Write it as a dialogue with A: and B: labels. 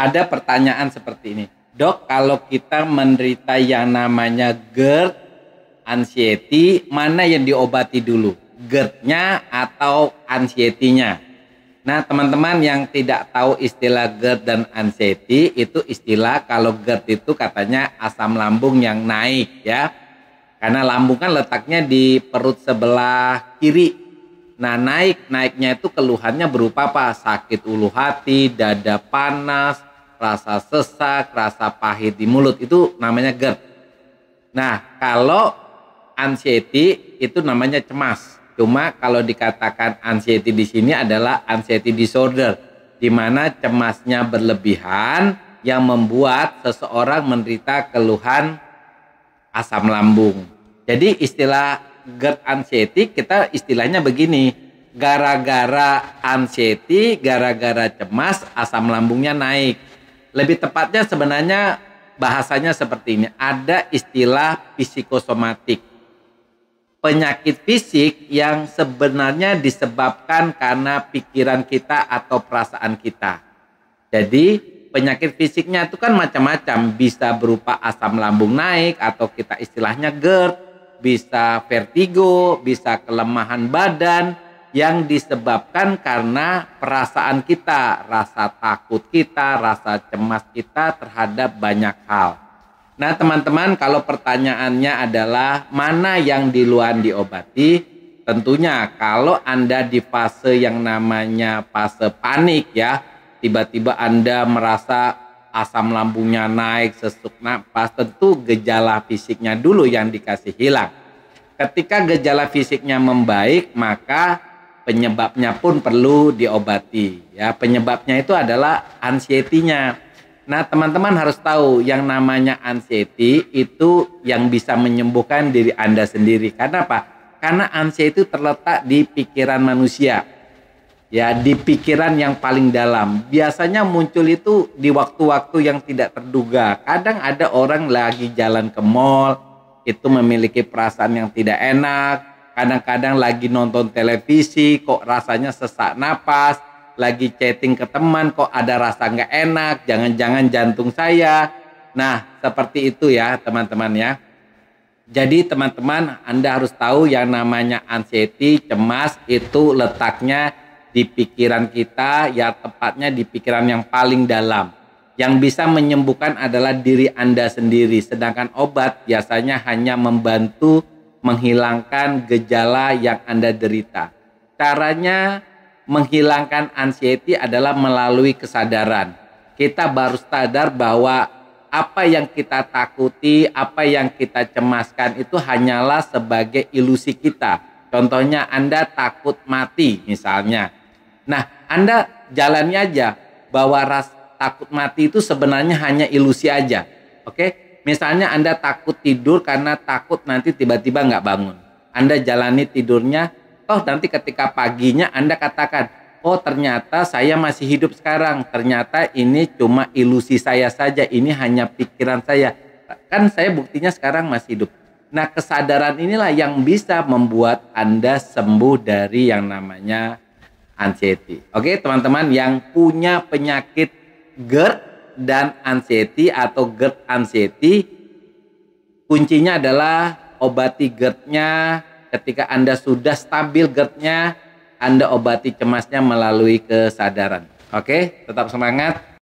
A: Ada pertanyaan seperti ini, Dok, kalau kita menderita yang namanya GERD, anxiety, mana yang diobati dulu? GERD-nya atau anxiety-nya? Nah, teman-teman yang tidak tahu istilah GERD dan anxiety, itu istilah kalau GERD itu katanya asam lambung yang naik ya. Karena lambung kan letaknya di perut sebelah kiri. Nah, naiknya itu keluhannya berupa apa? Sakit ulu hati, dada panas, rasa sesak, rasa pahit di mulut, itu namanya GERD. Nah, kalau anxiety itu namanya cemas. Cuma kalau dikatakan anxiety di sini adalah anxiety disorder, di mana cemasnya berlebihan yang membuat seseorang menderita keluhan asam lambung. Jadi istilah GERD anxiety kita istilahnya begini, gara-gara anxiety, gara-gara cemas asam lambungnya naik. Lebih tepatnya sebenarnya bahasanya seperti ini, ada istilah psikosomatik. Penyakit fisik yang sebenarnya disebabkan karena pikiran kita atau perasaan kita. Jadi penyakit fisiknya itu kan macam-macam, bisa berupa asam lambung naik atau kita istilahnya GERD, bisa vertigo, bisa kelemahan badan yang disebabkan karena perasaan kita, rasa takut kita, rasa cemas kita terhadap banyak hal. Nah, teman-teman, kalau pertanyaannya adalah mana yang duluan diobati, tentunya kalau Anda di fase yang namanya fase panik ya, tiba-tiba Anda merasa asam lambungnya naik, sesak napas, tentu gejala fisiknya dulu yang dikasih hilang. Ketika gejala fisiknya membaik, maka penyebabnya pun perlu diobati. Ya, penyebabnya itu adalah anxiety-nya. Nah, teman-teman harus tahu yang namanya anxiety itu yang bisa menyembuhkan diri Anda sendiri. Karena apa? Karena anxiety itu terletak di pikiran manusia. Ya, di pikiran yang paling dalam. Biasanya muncul itu di waktu-waktu yang tidak terduga. Kadang ada orang lagi jalan ke mall, itu memiliki perasaan yang tidak enak. Kadang-kadang lagi nonton televisi, kok rasanya sesak napas. Lagi chatting ke teman, kok ada rasa nggak enak, jangan-jangan jantung saya. Nah, seperti itu ya teman-teman ya. Jadi teman-teman, Anda harus tahu yang namanya anxiety, cemas, itu letaknya di pikiran kita, ya tepatnya di pikiran yang paling dalam. Yang bisa menyembuhkan adalah diri Anda sendiri, sedangkan obat biasanya hanya membantu menghilangkan gejala yang Anda derita. Caranya menghilangkan anxiety adalah melalui kesadaran. Kita baru sadar bahwa apa yang kita takuti, apa yang kita cemaskan itu hanyalah sebagai ilusi kita. Contohnya Anda takut mati misalnya. Nah, Anda jalani aja bahwa takut mati itu sebenarnya hanya ilusi aja. Oke? Misalnya Anda takut tidur karena takut nanti tiba-tiba nggak bangun. Anda jalani tidurnya, toh nanti ketika paginya Anda katakan, oh ternyata saya masih hidup sekarang, ternyata ini cuma ilusi saya saja, ini hanya pikiran saya, kan saya buktinya sekarang masih hidup. Nah, kesadaran inilah yang bisa membuat Anda sembuh dari yang namanya anxiety. Oke teman-teman, yang punya penyakit GERD dan anxiety atau GERD anxiety, kuncinya adalah obati GERD-nya. Ketika Anda sudah stabil GERD-nya, Anda obati cemasnya melalui kesadaran. Oke, tetap semangat.